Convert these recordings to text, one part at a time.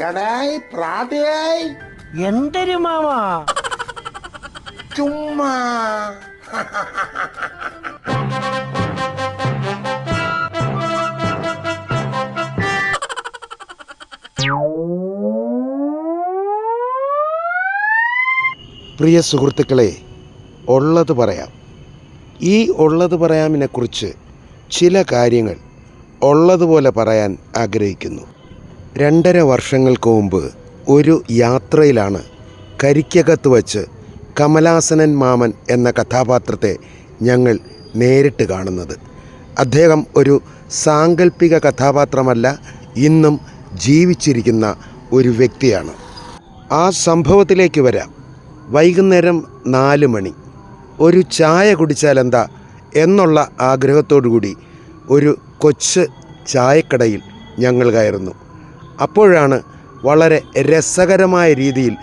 എടായ് പ്രാതയായി എന്തൊരു മാമാ ചുമ്മാ പ്രിയ സുഹൃത്തുക്കളെ, ഉള്ളത് പറയാം. ഈ ഉള്ളത് പറയാമിനെക്കുറിച്ച് ചില കാര്യങ്ങൾ ഉള്ളതുപോലെ പറയാൻ ആഗ്രഹിക്കുന്നു. 2.5 വർഷങ്ങൾക്ക് മുമ്പ് ഒരു യാത്രയിലാണ് കരിക്കകത്ത് വച്ച് കമലാസനൻ മാമൻ എന്ന കഥാപാത്രത്തെ ഞങ്ങൾ നേരിട്ട് കാണുന്നത്. അദ്ദേഹം ഒരു സാങ്കല്പിക കഥാപാത്രമല്ല, ഇന്നും ജീവിച്ചിരിക്കുന്ന ഒരു വ്യക്തിയാണ്. ആ സംഭവത്തിലേക്ക് വരാം. വൈകുന്നേരം 4 മണി. ഒരു ചായ കുടിച്ചാലെന്താ എന്നുള്ള ആഗ്രഹത്തോടുകൂടി ഒരു കൊച്ച് ചായക്കടയിൽ ഞങ്ങൾ കയറുന്നു. അപ്പോഴാണ് വളരെ രസകരമായ രീതിയിൽ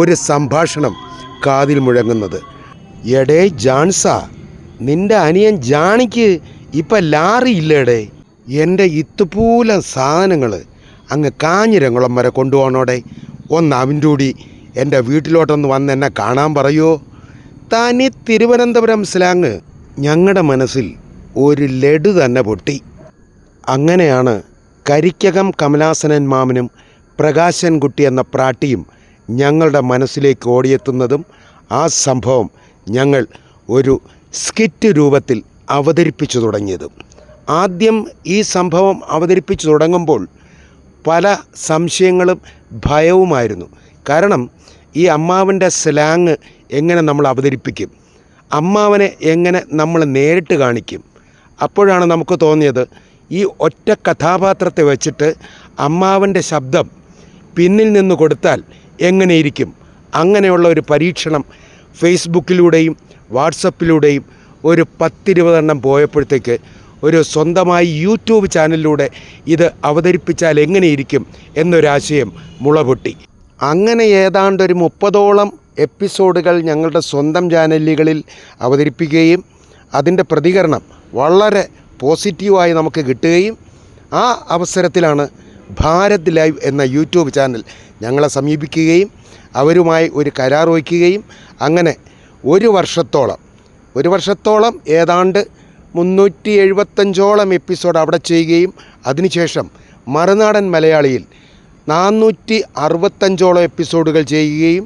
ഒരു സംഭാഷണം കാതിൽ മുഴങ്ങുന്നത്. എടേ ജാൻസാ, നിൻ്റെ അനിയൻ ജാണിക്ക് ഇപ്പം ലാറി ഇല്ലേടേ? എൻ്റെ ഇത്തുപൂലം സാധനങ്ങൾ അങ്ങ് കാഞ്ഞിരംകുളം വരെ കൊണ്ടുപോകണോടെ. ഒന്ന് അവൻ്റെ കൂടി എൻ്റെ വീട്ടിലോട്ടൊന്ന് വന്ന് എന്നെ കാണാൻ പറയുമോ? തനി തിരുവനന്തപുരം സ്ലാങ്. ഞങ്ങളുടെ മനസ്സിൽ ഒരു ലഡു തന്നെ പൊട്ടി. അങ്ങനെയാണ് കരിക്കകം കമലാസനൻ മാമനും പ്രകാശൻകുട്ടി എന്ന പ്രാട്ടിയും ഞങ്ങളുടെ മനസ്സിലേക്ക് ഓടിയെത്തുന്നതും ആ സംഭവം ഞങ്ങൾ ഒരു സ്കിറ്റ് രൂപത്തിൽ അവതരിപ്പിച്ചു തുടങ്ങിയതും. ആദ്യം ഈ സംഭവം അവതരിപ്പിച്ചു തുടങ്ങുമ്പോൾ പല സംശയങ്ങളും ഭയവുമായിരുന്നു. കാരണം ഈ അമ്മാവൻ്റെ സ്ലാങ് എങ്ങനെ നമ്മൾ അവതരിപ്പിക്കും, അമ്മാവനെ എങ്ങനെ നമ്മൾ നേരിട്ട് കാണിക്കും. അപ്പോഴാണ് നമുക്ക് തോന്നിയത്, ഈ ഒറ്റ കഥാപാത്രത്തെ വെച്ചിട്ട് അമ്മാവൻ്റെ ശബ്ദം പിന്നിൽ നിന്ന് കൊടുത്താൽ എങ്ങനെയിരിക്കും. അങ്ങനെയുള്ള ഒരു പരീക്ഷണം ഫേസ്ബുക്കിലൂടെയും വാട്സപ്പിലൂടെയും ഒരു 10-20 എണ്ണം പോയപ്പോഴത്തേക്ക് ഒരു സ്വന്തമായി യൂട്യൂബ് ചാനലിലൂടെ ഇത് അവതരിപ്പിച്ചാൽ എങ്ങനെയിരിക്കും എന്നൊരാശയം മുളപൊട്ടി. അങ്ങനെ ഏതാണ്ട് ഒരു 30ഓളം എപ്പിസോഡുകൾ ഞങ്ങളുടെ സ്വന്തം ചാനലുകളിൽ അവതരിപ്പിക്കുകയും അതിൻ്റെ പ്രതികരണം വളരെ പോസിറ്റീവായി നമുക്ക് കിട്ടുകയും ആ അവസരത്തിലാണ് ഭാരത് ലൈവ് എന്ന യൂട്യൂബ് ചാനൽ ഞങ്ങളെ സമീപിക്കുകയും അവരുമായി ഒരു കരാർ വയ്ക്കുകയും അങ്ങനെ ഒരു വർഷത്തോളം ഏതാണ്ട് 375ഓളം എപ്പിസോഡ് അവിടെ ചെയ്യുകയും അതിനുശേഷം മറുനാടൻ മലയാളിയിൽ 465ഓളം എപ്പിസോഡുകൾ ചെയ്യുകയും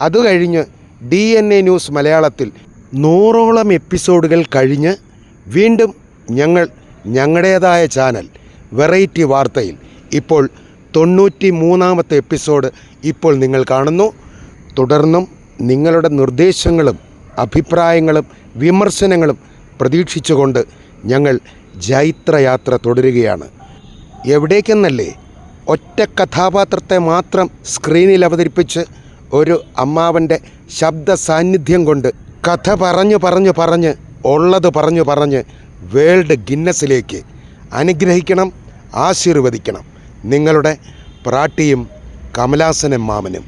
അതുകഴിഞ്ഞ് DNA ന്യൂസ് മലയാളത്തിൽ 100ഓളം എപ്പിസോഡുകൾ കഴിഞ്ഞ് വീണ്ടും ഞങ്ങളുടേതായ ചാനൽ വെറൈറ്റി വാർത്തയിൽ ഇപ്പോൾ 93ാമത്തെ എപ്പിസോഡ് ഇപ്പോൾ നിങ്ങൾ കാണുന്നു. തുടർന്നും നിങ്ങളുടെ നിർദ്ദേശങ്ങളും അഭിപ്രായങ്ങളും വിമർശനങ്ങളും പ്രതീക്ഷിച്ചുകൊണ്ട് ഞങ്ങൾ ജൈത്രയാത്ര തുടരുകയാണ്. എവിടേക്കെന്നല്ലേ, ഒറ്റ കഥാപാത്രത്തെ മാത്രം സ്ക്രീനിൽ അവതരിപ്പിച്ച് ഒരു അമ്മാവൻ്റെ ശബ്ദ സാന്നിധ്യം കൊണ്ട് കഥ പറഞ്ഞ് ഉള്ളത് പറഞ്ഞ് വേൾഡ് ഗിന്നസിലേക്ക് അനുഗ്രഹിക്കണം, ആശീർവദിക്കണം. നിങ്ങളുടെ പ്രാട്ടിയും കമലാസനൻ മാമനും.